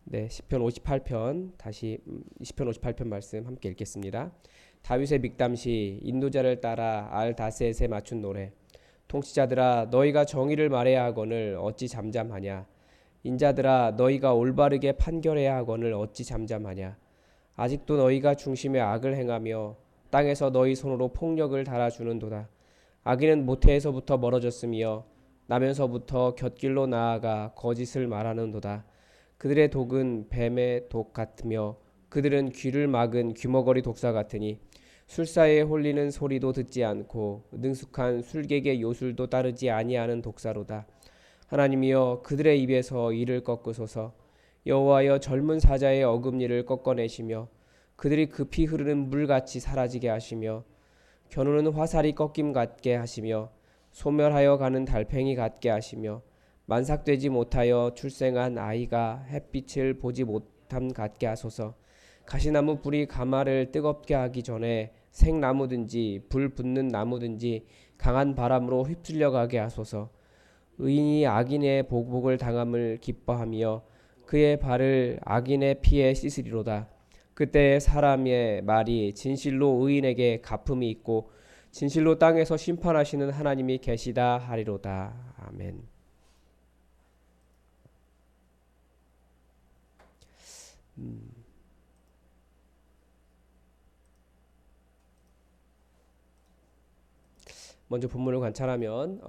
네, 시편 58편 다시 시편 58편 말씀 함께 읽겠습니다. 다윗의 믹담시 인도자를 따라 알다셋에 맞춘 노래. 통치자들아 너희가 정의를 말해야 하거늘 어찌 잠잠하냐. 인자들아 너희가 올바르게 판결해야 하거늘 어찌 잠잠하냐. 아직도 너희가 중심에 악을 행하며 땅에서 너희 손으로 폭력을 달아주는도다. 악인은 모태에서부터 멀어졌으며 나면서부터 곁길로 나아가 거짓을 말하는도다. 그들의 독은 뱀의 독 같으며 그들은 귀를 막은 귀머거리 독사 같으니 술사에 홀리는 소리도 듣지 않고 능숙한 술객의 요술도 따르지 아니하는 독사로다. 하나님이여 그들의 입에서 이를 꺾으소서. 여호와여 젊은 사자의 어금니를 꺾어내시며 그들이 급히 흐르는 물같이 사라지게 하시며 겨누는 화살이 꺾임 같게 하시며 소멸하여 가는 달팽이 같게 하시며 만삭되지 못하여 출생한 아이가 햇빛을 보지 못함 같게 하소서. 가시나무 불이 가마를 뜨겁게 하기 전에 생나무든지 불 붙는 나무든지 강한 바람으로 휩쓸려 가게 하소서. 의인이 악인의 보복을 당함을 기뻐하며 그의 발을 악인의 피에 씻으리로다. 그때 사람의 말이 진실로 의인에게 갚음이 있고 진실로 땅에서 심판하시는 하나님이 계시다 하리로다. 아멘. 먼저 본문을 관찰하면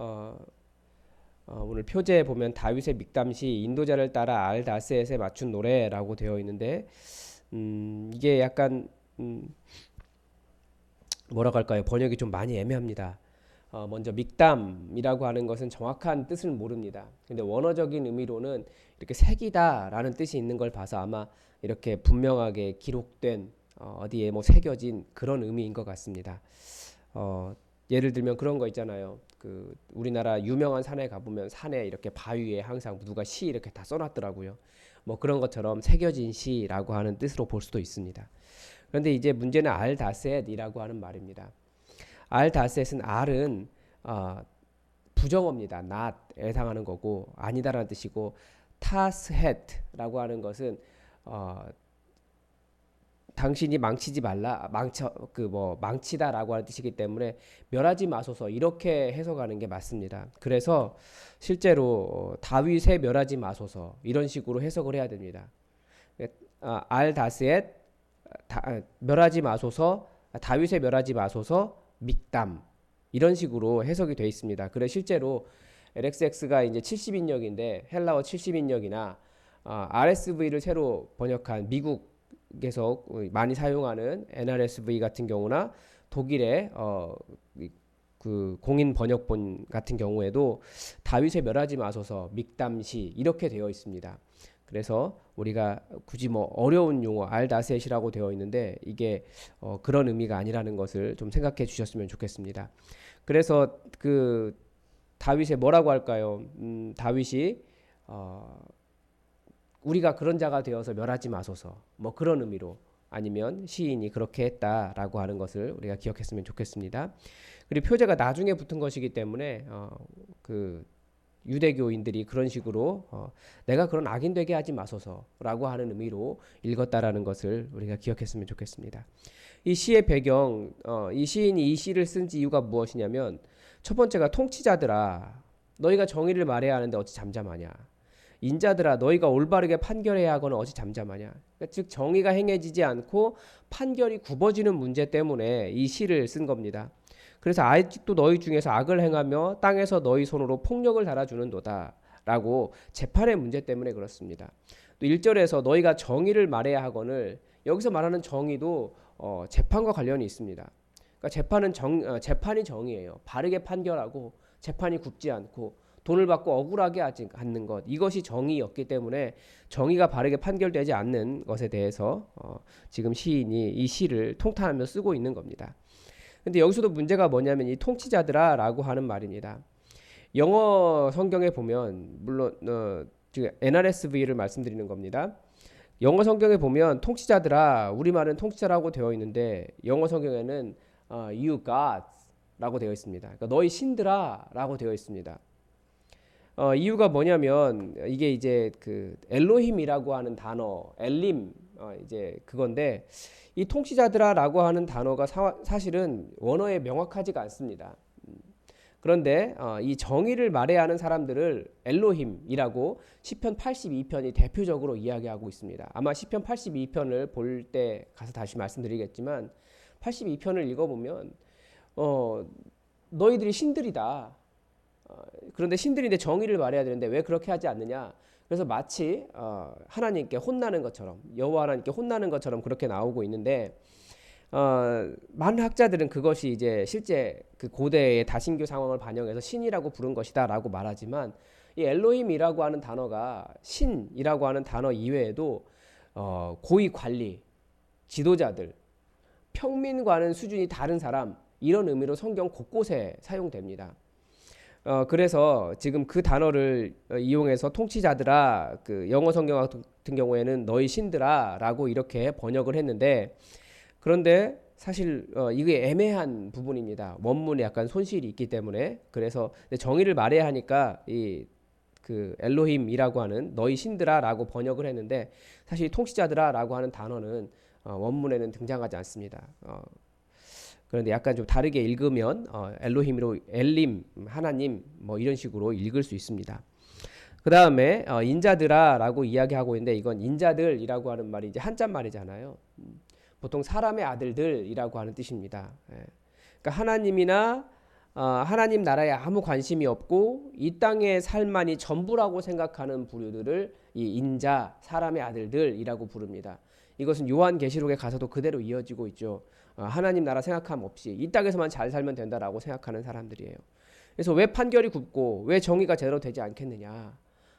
오늘 표제에 보면 다윗의 믹담시 인도자를 따라 알다셋에 맞춘 노래라고 되어 있는데 이게 약간 뭐라고 할까요? 번역이 좀 많이 애매합니다. 먼저 믹담이라고 하는 것은 정확한 뜻을 모릅니다. 근데 원어적인 의미로는 이렇게 색이다라는 뜻이 있는 걸 봐서 아마 이렇게 분명하게 기록된 어디에 뭐 새겨진 그런 의미인 것 같습니다. 어, 예를 들면 그런 거 있잖아요. 그 우리나라 유명한 산에 가보면 산에 이렇게 바위에 항상 누가 시 이렇게 다 써놨더라고요. 뭐 그런 것처럼 새겨진 시라고 하는 뜻으로 볼 수도 있습니다. 그런데 이제 문제는 알다셋이라고 하는 말입니다. 알다셋은 알은 어, 부정어입니다. not에 해당하는 거고 아니다라는 뜻이고 타스헷라고 하는 것은 어, 당신이 망치지 말라 망쳐 그 뭐 망치다라고 하는 뜻이기 때문에 멸하지 마소서 이렇게 해석하는 게 맞습니다. 그래서 실제로 다윗의 멸하지 마소서 이런 식으로 해석을 해야 됩니다. 알다스의 멸하지 마소서 다윗의 멸하지 마소서 믹담 이런 식으로 해석이 되어 있습니다. 그래 실제로 LXX가 이제 70인역인데 헬라어 70인역이나 RSV를 새로 번역한 미국에서 많이 사용하는 NRSV 같은 경우나 독일의 그 공인 번역본 같은 경우에도 다윗의 멸하지 마소서 믹담시 이렇게 되어 있습니다. 그래서 우리가 굳이 뭐 어려운 용어 알다셋이라고 되어 있는데 이게 그런 의미가 아니라는 것을 좀 생각해 주셨으면 좋겠습니다. 그래서 그 다윗의 뭐라고 할까요? 다윗이 우리가 그런 자가 되어서 멸하지 마소서 뭐 그런 의미로 아니면 시인이 그렇게 했다라고 하는 것을 우리가 기억했으면 좋겠습니다. 그리고 표제가 나중에 붙은 것이기 때문에 그 유대교인들이 그런 식으로 내가 그런 악인 되게 하지 마소서라고 하는 의미로 읽었다라는 것을 우리가 기억했으면 좋겠습니다. 이 시의 배경, 이 시인이 이 시를 쓴 이유가 무엇이냐면 첫 번째가 통치자들아 너희가 정의를 말해야 하는데 어찌 잠잠하냐. 인자들아 너희가 올바르게 판결해야 하거나 어찌 잠잠하냐. 그러니까 즉 정의가 행해지지 않고 판결이 굽어지는 문제 때문에 이 시를 쓴 겁니다. 그래서 아직도 너희 중에서 악을 행하며 땅에서 너희 손으로 폭력을 달아주는도다 라고 재판의 문제 때문에 그렇습니다. 또 1절에서 너희가 정의를 말해야 하거늘 여기서 말하는 정의도 재판과 관련이 있습니다. 그러니까 재판이 정의예요. 바르게 판결하고 재판이 굽지 않고 돈을 받고 억울하게 하지 않는 것 이것이 정의였기 때문에 정의가 바르게 판결되지 않는 것에 대해서 지금 시인이 이 시를 통탄하며 쓰고 있는 겁니다. 근데 여기서도 문제가 뭐냐면 이 통치자들아라고 하는 말입니다. 영어 성경에 보면 물론 지금 NRSV를 말씀드리는 겁니다. 영어 성경에 보면 통치자들아 우리말은 통치자라고 되어 있는데 영어 성경에는 you gods라고 되어 있습니다. 그러니까 너희 신들아라고 되어 있습니다. 이유가 뭐냐면 이게 이제 그 엘로힘이라고 하는 단어, 엘림 이제 그건데 이 통치자들아라고 하는 단어가 사실은 원어에 명확하지가 않습니다. 그런데 이 정의를 말해야 하는 사람들을 엘로힘이라고 시편 82편이 대표적으로 이야기하고 있습니다. 아마 시편 82편을 볼 때 가서 다시 말씀드리겠지만 82편을 읽어보면 너희들이 신들이다. 그런데 신들인데 정의를 말해야 되는데 왜 그렇게 하지 않느냐? 그래서 마치 하나님께 혼나는 것처럼 여호와 하나님께 혼나는 것처럼 그렇게 나오고 있는데 많은 학자들은 그것이 이제 실제 그 고대의 다신교 상황을 반영해서 신이라고 부른 것이다라고 말하지만 이 엘로힘이라고 하는 단어가 신이라고 하는 단어 이외에도 고위 관리, 지도자들, 평민과는 수준이 다른 사람 이런 의미로 성경 곳곳에 사용됩니다. 그래서 지금 그 단어를 이용해서 통치자들아 그 영어 성경 같은 경우에는 너희 신들아라고 이렇게 번역을 했는데 그런데 사실 이게 애매한 부분입니다. 원문에 약간 손실이 있기 때문에 그래서 정의를 말해야 하니까 이 그 엘로힘이라고 하는 너희 신들아라고 번역을 했는데 사실 통치자들아라고 하는 단어는 원문에는 등장하지 않습니다. 그런데 약간 좀 다르게 읽으면 엘로힘으로 엘림 하나님 뭐 이런 식으로 읽을 수 있습니다. 그 다음에 인자들아라고 이야기하고 있는데 이건 인자들이라고 하는 말이 이제 한자 말이잖아요. 보통 사람의 아들들이라고 하는 뜻입니다. 그러니까 하나님이나 하나님 나라에 아무 관심이 없고 이 땅의 삶만이 전부라고 생각하는 부류들을 이 인자, 사람의 아들들이라고 부릅니다. 이것은 요한계시록에 가서도 그대로 이어지고 있죠. 하나님 나라 생각함 없이 이 땅에서만 잘 살면 된다라고 생각하는 사람들이에요. 그래서 왜 판결이 굽고 왜 정의가 제대로 되지 않겠느냐.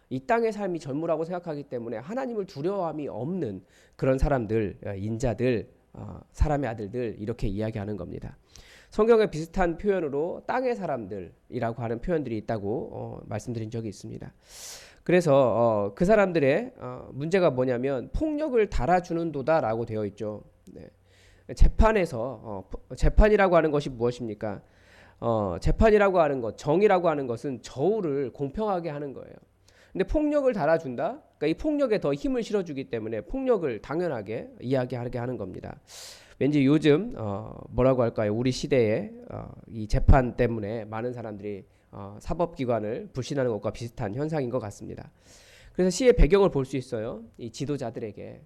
이 땅의 삶이 전무라고 생각하기 때문에 하나님을 두려워함이 없는 그런 사람들, 인자들, 사람의 아들들 이렇게 이야기하는 겁니다. 성경에 비슷한 표현으로 땅의 사람들이라고 하는 표현들이 있다고 말씀드린 적이 있습니다. 그래서 그 사람들의 문제가 뭐냐면 폭력을 달아주는도다라고 되어 있죠. 네. 재판에서 재판이라고 하는 것이 무엇입니까? 재판이라고 하는 것, 정의라고 하는 것은 저울을 공평하게 하는 거예요. 근데 폭력을 달아준다? 그러니까 이 폭력에 더 힘을 실어주기 때문에 폭력을 당연하게 이야기하게 하는 겁니다. 왠지 요즘 뭐라고 할까요? 우리 시대에 이 재판 때문에 많은 사람들이 사법기관을 불신하는 것과 비슷한 현상인 것 같습니다. 그래서 시의 배경을 볼 수 있어요. 이 지도자들에게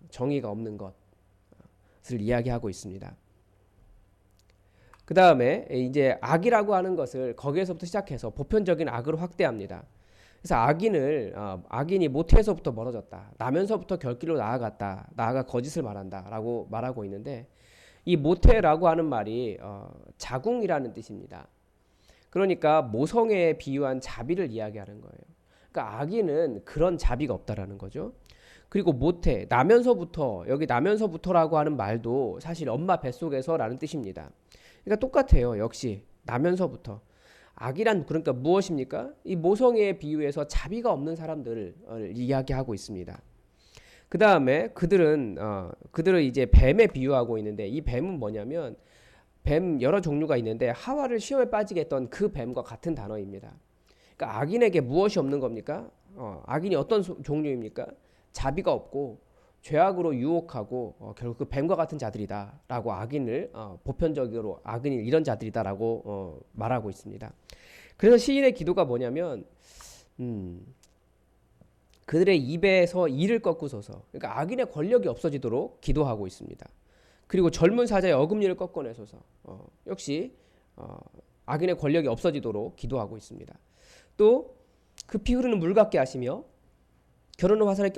정의가 없는 것을 이야기하고 있습니다. 그 다음에 이제 악이라고 하는 것을 거기에서부터 시작해서 보편적인 악으로 확대합니다. 그래서 악인이 모태에서부터 멀어졌다. 나면서부터 결길로 나아가 거짓을 말한다라고 말하고 있는데 이 모태라고 하는 말이 자궁이라는 뜻입니다. 그러니까 모성애에 비유한 자비를 이야기하는 거예요. 그러니까 악인은 그런 자비가 없다라는 거죠. 그리고 모태, 나면서부터 여기 나면서부터라고 하는 말도 사실 엄마 뱃속에서라는 뜻입니다. 그러니까 똑같아요. 역시 나면서부터. 악이란 그러니까 무엇입니까? 이 모성애에 비유해서 자비가 없는 사람들을 이야기하고 있습니다. 그 다음에 그들을 이제 뱀에 비유하고 있는데 이 뱀은 뭐냐면 뱀 여러 종류가 있는데 하와를 시험에 빠지게 했던 그 뱀과 같은 단어입니다. 그러니까 악인에게 무엇이 없는 겁니까? 악인이 어떤 종류입니까? 자비가 없고 죄악으로 유혹하고 결국 그 뱀과 같은 자들이다라고 악인을 보편적으로 악인이 이런 자들이다라고 말하고 있습니다. 그래서 시인의 기도가 뭐냐면 그들의 입에서 이를 꺾으소서. 그러니까 악인의 권력이 없어지도록 기도하고 있습니다. 그리고 젊은 사자의 어금니를 꺾어내소서. 역시 악인의 권력이 없어지도록 기도하고 있습니다. 또 급히 흐르는 물 같게 하시며 결혼의 화살에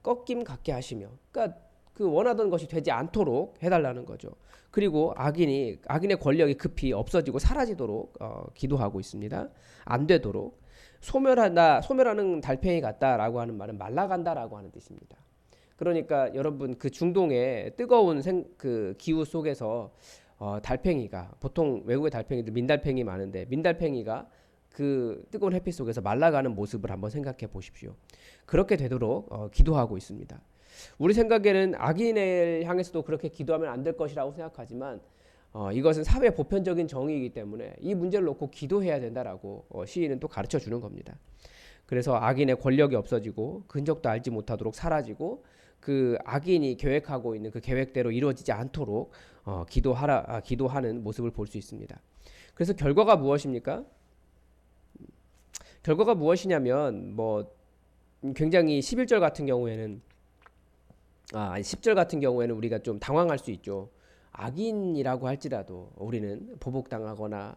꺾임 같게 하시며, 그러니까 그 원하던 것이 되지 않도록 해달라는 거죠. 그리고 악인의 권력이 급히 없어지고 사라지도록 기도하고 있습니다. 안 되도록. 소멸하는 달팽이 같다라고 하는 말은 말라간다라고 하는 뜻입니다. 그러니까 여러분 그 중동의 뜨거운 그 기후 속에서 달팽이가 보통 외국의 달팽이들 민달팽이 많은데 민달팽이가 그 뜨거운 햇빛 속에서 말라가는 모습을 한번 생각해 보십시오. 그렇게 되도록 기도하고 있습니다. 우리 생각에는 악인을 향해서도 그렇게 기도하면 안 될 것이라고 생각하지만 이것은 사회 보편적인 정의이기 때문에 이 문제를 놓고 기도해야 된다라고 시인은 또 가르쳐 주는 겁니다. 그래서 악인의 권력이 없어지고 흔적도 알지 못하도록 사라지고 그 악인이 계획하고 있는 그 계획대로 이루어지지 않도록 기도하는 모습을 볼 수 있습니다. 그래서 결과가 무엇입니까? 결과가 무엇이냐면 굉장히 11절 같은 경우에는 10절 같은 경우에는 우리가 좀 당황할 수 있죠. 악인이라고 할지라도 우리는 보복당하거나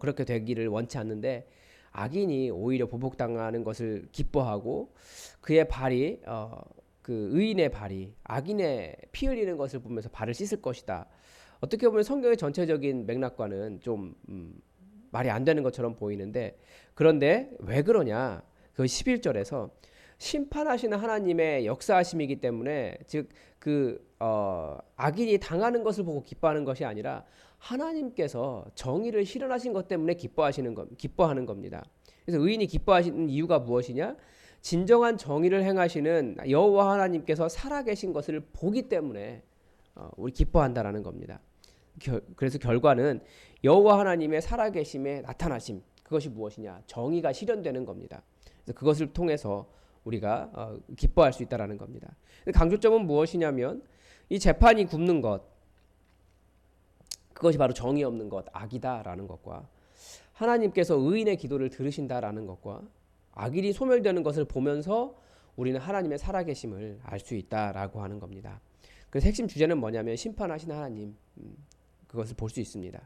그렇게 되기를 원치 않는데 악인이 오히려 보복당하는 것을 기뻐하고 그의 발이 그 의인의 발이 악인의 피 흘리는 것을 보면서 발을 씻을 것이다. 어떻게 보면 성경의 전체적인 맥락과는 좀 말이 안 되는 것처럼 보이는데 그런데 왜 그러냐? 그 11절에서 심판하시는 하나님의 역사하심이기 때문에 즉 악인이 당하는 것을 보고 기뻐하는 것이 아니라 하나님께서 정의를 실현하신 것 때문에 기뻐하는 겁니다. 그래서 의인이 기뻐하시는 이유가 무엇이냐? 진정한 정의를 행하시는 여호와 하나님께서 살아계신 것을 보기 때문에 우리 기뻐한다라는 겁니다. 그래서 결과는 여호와 하나님의 살아계심의 나타나심, 그것이 무엇이냐? 정의가 실현되는 겁니다. 그래서 그것을 통해서 우리가 기뻐할 수 있다라는 겁니다. 강조점은 무엇이냐면 이 재판이 굽는 것, 그것이 바로 정의 없는 것, 악이다라는 것과 하나님께서 의인의 기도를 들으신다라는 것과 악인이 소멸되는 것을 보면서 우리는 하나님의 살아계심을 알 수 있다라고 하는 겁니다. 그래서 핵심 주제는 뭐냐면 심판하신 하나님, 그것을 볼 수 있습니다.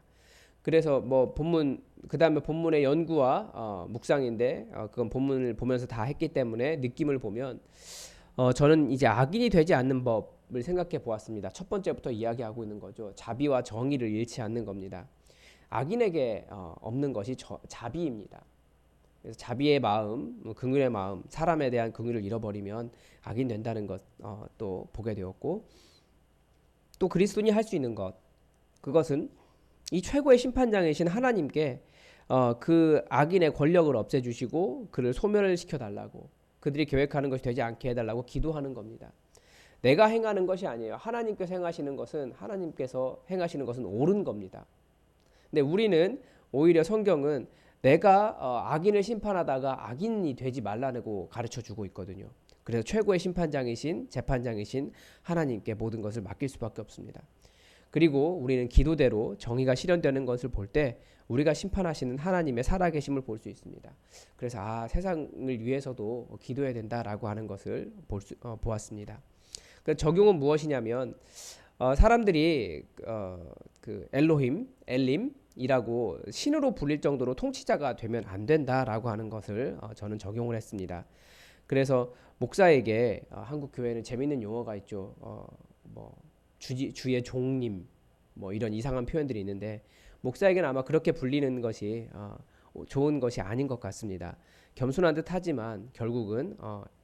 그래서 본문 그다음에 본문의 연구와 묵상인데 그건 본문을 보면서 다 했기 때문에 느낌을 보면 저는 이제 악인이 되지 않는 법을 생각해 보았습니다. 첫 번째부터 이야기하고 있는 거죠. 자비와 정의를 잃지 않는 겁니다. 악인에게 없는 것이 자비입니다. 그래서 자비의 마음, 긍휼의 마음, 사람에 대한 긍휼을 잃어버리면 악인 된다는 것 또 보게 되었고 또 그리스도인이 할 수 있는 것, 그것은 이 최고의 심판장이신 하나님께 그 악인의 권력을 없애주시고 그를 소멸을 시켜달라고, 그들이 계획하는 것이 되지 않게 해달라고 기도하는 겁니다. 내가 행하는 것이 아니에요. 하나님께서 행하시는 것은 옳은 겁니다. 근데 우리는 오히려 성경은 내가 악인을 심판하다가 악인이 되지 말라고 가르쳐주고 있거든요. 그래서 최고의 심판장이신 재판장이신 하나님께 모든 것을 맡길 수밖에 없습니다. 그리고 우리는 기도대로 정의가 실현되는 것을 볼 때 우리가 심판하시는 하나님의 살아계심을 볼 수 있습니다. 그래서 세상을 위해서도 기도해야 된다라고 하는 것을 보았습니다. 그 적용은 무엇이냐면 사람들이 그 엘림이라고 신으로 불릴 정도로 통치자가 되면 안 된다라고 하는 것을 저는 적용을 했습니다. 그래서 목사에게 한국 교회는 재밌는 용어가 있죠. 주의 종님 이런 이상한 표현들이 있는데 목사에게는 아마 그렇게 불리는 것이 좋은 것이 아닌 것 같습니다. 겸손한 듯 하지만 결국은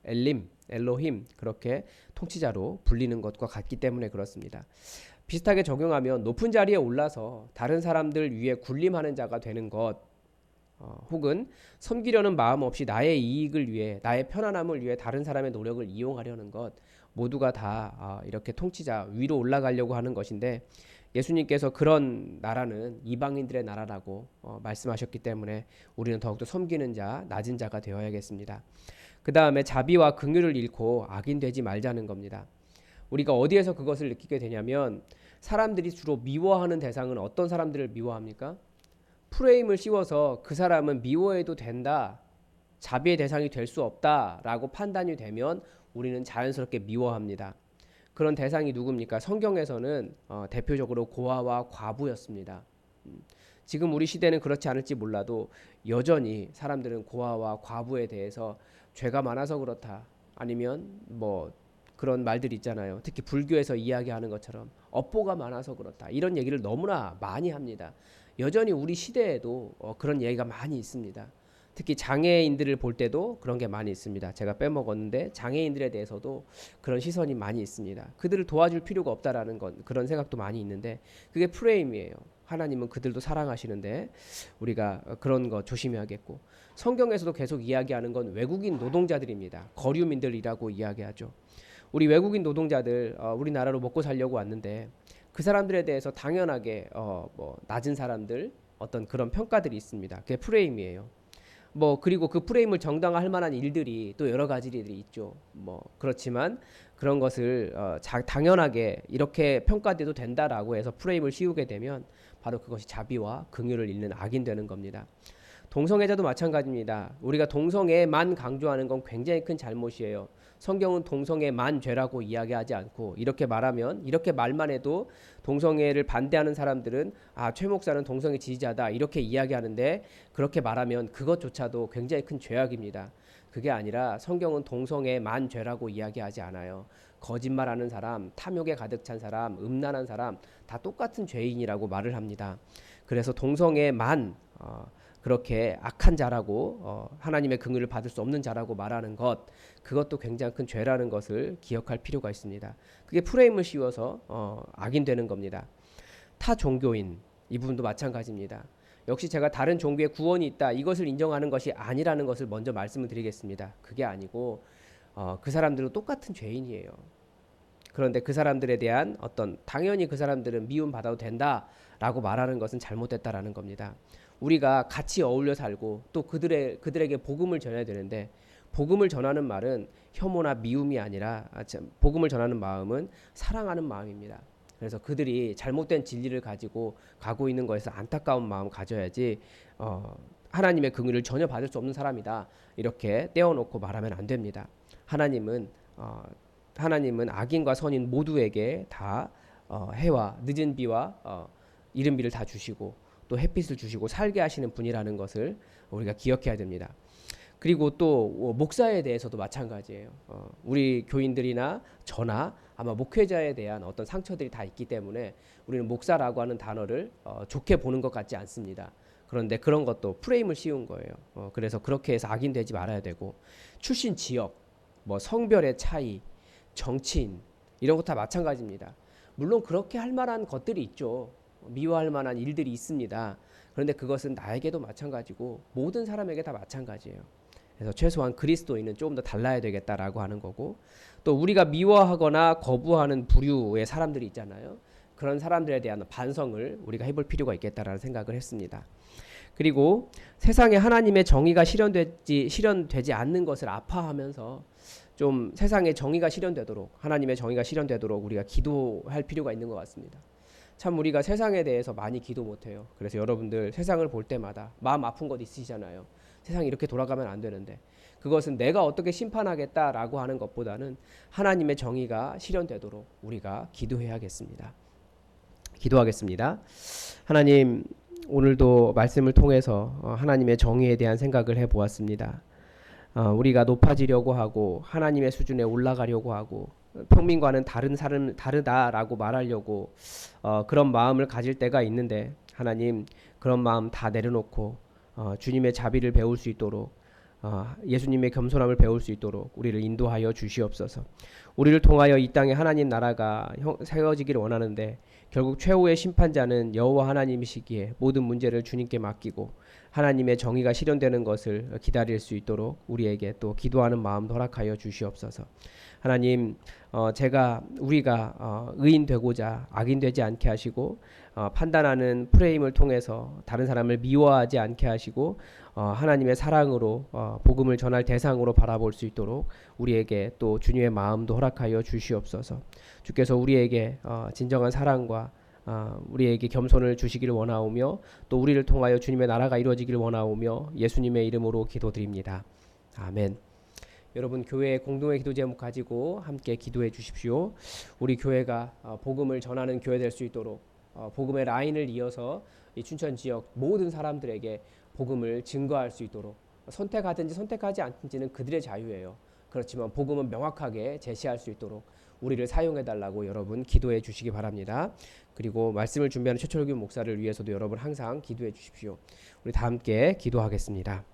엘로힘 그렇게 통치자로 불리는 것과 같기 때문에 그렇습니다. 비슷하게 적용하면 높은 자리에 올라서 다른 사람들 위에 군림하는 자가 되는 것, 혹은 섬기려는 마음 없이 나의 이익을 위해, 나의 편안함을 위해 다른 사람의 노력을 이용하려는 것, 모두가 다 이렇게 통치자 위로 올라가려고 하는 것인데 예수님께서 그런 나라는 이방인들의 나라라고 말씀하셨기 때문에 우리는 더욱더 섬기는 자, 낮은 자가 되어야겠습니다. 그 다음에 자비와 긍휼을 잃고 악인 되지 말자는 겁니다. 우리가 어디에서 그것을 느끼게 되냐면 사람들이 주로 미워하는 대상은 어떤 사람들을 미워합니까? 프레임을 씌워서 그 사람은 미워해도 된다, 자비의 대상이 될 수 없다라고 판단이 되면 우리는 자연스럽게 미워합니다. 그런 대상이 누굽니까? 성경에서는 대표적으로 고아와 과부였습니다. 지금 우리 시대는 그렇지 않을지 몰라도 여전히 사람들은 고아와 과부에 대해서 죄가 많아서 그렇다, 아니면 그런 말들이 있잖아요. 특히 불교에서 이야기하는 것처럼 업보가 많아서 그렇다, 이런 얘기를 너무나 많이 합니다. 여전히 우리 시대에도 그런 얘기가 많이 있습니다. 특히 장애인들을 볼 때도 그런 게 많이 있습니다. 제가 빼먹었는데 장애인들에 대해서도 그런 시선이 많이 있습니다. 그들을 도와줄 필요가 없다라는 그런 생각도 많이 있는데 그게 프레임이에요. 하나님은 그들도 사랑하시는데 우리가 그런 거 조심해야겠고, 성경에서도 계속 이야기하는 건 외국인 노동자들입니다. 거류민들이라고 이야기하죠. 우리 외국인 노동자들 우리나라로 먹고 살려고 왔는데 그 사람들에 대해서 당연하게 낮은 사람들 어떤 그런 평가들이 있습니다. 그게 프레임이에요. 그리고 그 프레임을 정당화할 만한 일들이 또 여러 가지 일들이 있죠. 그렇지만 그런 것을 당연하게 이렇게 평가돼도 된다라고 해서 프레임을 씌우게 되면 바로 그것이 자비와 긍휼을 잃는 악인 되는 겁니다. 동성애자도 마찬가지입니다. 우리가 동성애만 강조하는 건 굉장히 큰 잘못이에요. 성경은 동성애만 죄라고 이야기하지 않고 이렇게 말하면 이렇게 말만 해도 동성애를 반대하는 사람들은 최 목사는 동성애 지지자다 이렇게 이야기하는데 그렇게 말하면 그것조차도 굉장히 큰 죄악입니다. 그게 아니라 성경은 동성애만 죄라고 이야기하지 않아요. 거짓말하는 사람, 탐욕에 가득 찬 사람, 음란한 사람 다 똑같은 죄인이라고 말을 합니다. 그래서 동성애만 그렇게 악한 자라고 하나님의 긍휼을 받을 수 없는 자라고 말하는 것 그것도 굉장히 큰 죄라는 것을 기억할 필요가 있습니다. 그게 프레임을 씌워서 악인 되는 겁니다. 타 종교인 이 부분도 마찬가지입니다. 역시 제가 다른 종교에 구원이 있다 이것을 인정하는 것이 아니라는 것을 먼저 말씀을 드리겠습니다. 그게 아니고 그 사람들은 똑같은 죄인이에요. 그런데 그 사람들에 대한 당연히 그 사람들은 미움 받아도 된다라고 말하는 것은 잘못됐다라는 겁니다. 우리가 같이 어울려 살고 또 그들에게 복음을 전해야 되는데 복음을 전하는 말은 혐오나 미움이 아니라 복음을 전하는 마음은 사랑하는 마음입니다. 그래서 그들이 잘못된 진리를 가지고 가고 있는 것에서 안타까운 마음 가져야지 하나님의 긍휼을 전혀 받을 수 없는 사람이다 이렇게 떼어놓고 말하면 안 됩니다. 하나님은 악인과 선인 모두에게 다 해와 늦은 비와 이른 비를 다 주시고 또 햇빛을 주시고 살게 하시는 분이라는 것을 우리가 기억해야 됩니다. 그리고 또 목사에 대해서도 마찬가지예요. 우리 교인들이나 저나 아마 목회자에 대한 어떤 상처들이 다 있기 때문에 우리는 목사라고 하는 단어를 좋게 보는 것 같지 않습니다. 그런데 그런 것도 프레임을 씌운 거예요. 그래서 그렇게 해서 악인 되지 말아야 되고 출신 지역, 성별의 차이, 정치인 이런 것 다 마찬가지입니다. 물론 그렇게 할 만한 것들이 있죠. 미워할 만한 일들이 있습니다. 그런데 그것은 나에게도 마찬가지고 모든 사람에게 다 마찬가지예요. 그래서 최소한 그리스도인은 조금 더 달라야 되겠다라고 하는 거고 또 우리가 미워하거나 거부하는 부류의 사람들이 있잖아요. 그런 사람들에 대한 반성을 우리가 해볼 필요가 있겠다라는 생각을 했습니다. 그리고 세상에 하나님의 정의가 실현되지 않는 것을 아파하면서 좀 세상에 정의가 실현되도록 하나님의 정의가 실현되도록 우리가 기도할 필요가 있는 것 같습니다. 참 우리가 세상에 대해서 많이 기도 못해요. 그래서 여러분들 세상을 볼 때마다 마음 아픈 것 있으시잖아요. 세상이 이렇게 돌아가면 안 되는데 그것은 내가 어떻게 심판하겠다라고 하는 것보다는 하나님의 정의가 실현되도록 우리가 기도해야겠습니다. 기도하겠습니다. 하나님 오늘도 말씀을 통해서 하나님의 정의에 대한 생각을 해보았습니다. 우리가 높아지려고 하고 하나님의 수준에 올라가려고 하고 평민과는 다르다라고 말하려고 그런 마음을 가질 때가 있는데 하나님 그런 마음 다 내려놓고 주님의 자비를 배울 수 있도록 예수님의 겸손함을 배울 수 있도록 우리를 인도하여 주시옵소서. 우리를 통하여 이 땅에 하나님 나라가 세워지기를 원하는데 결국 최후의 심판자는 여호와 하나님이시기에 모든 문제를 주님께 맡기고 하나님의 정의가 실현되는 것을 기다릴 수 있도록 우리에게 또 기도하는 마음 허락하여 주시옵소서. 하나님 우리가 의인 되고자 악인 되지 않게 하시고 판단하는 프레임을 통해서 다른 사람을 미워하지 않게 하시고 하나님의 사랑으로 복음을 전할 대상으로 바라볼 수 있도록 우리에게 또 주님의 마음도 허락하여 주시옵소서. 주께서 우리에게 진정한 사랑과 우리에게 겸손을 주시기를 원하오며 또 우리를 통하여 주님의 나라가 이루어지기를 원하오며 예수님의 이름으로 기도드립니다. 아멘. 여러분 교회의 공동의 기도 제목 가지고 함께 기도해 주십시오. 우리 교회가 복음을 전하는 교회 될 수 있도록 복음의 라인을 이어서 이 춘천 지역 모든 사람들에게 복음을 증거할 수 있도록 선택하든지 선택하지 않든지는 그들의 자유예요. 그렇지만 복음은 명확하게 제시할 수 있도록 우리를 사용해 달라고 여러분 기도해 주시기 바랍니다. 그리고 말씀을 준비하는 최철규 목사를 위해서도 여러분 항상 기도해 주십시오. 우리 다 함께 기도하겠습니다.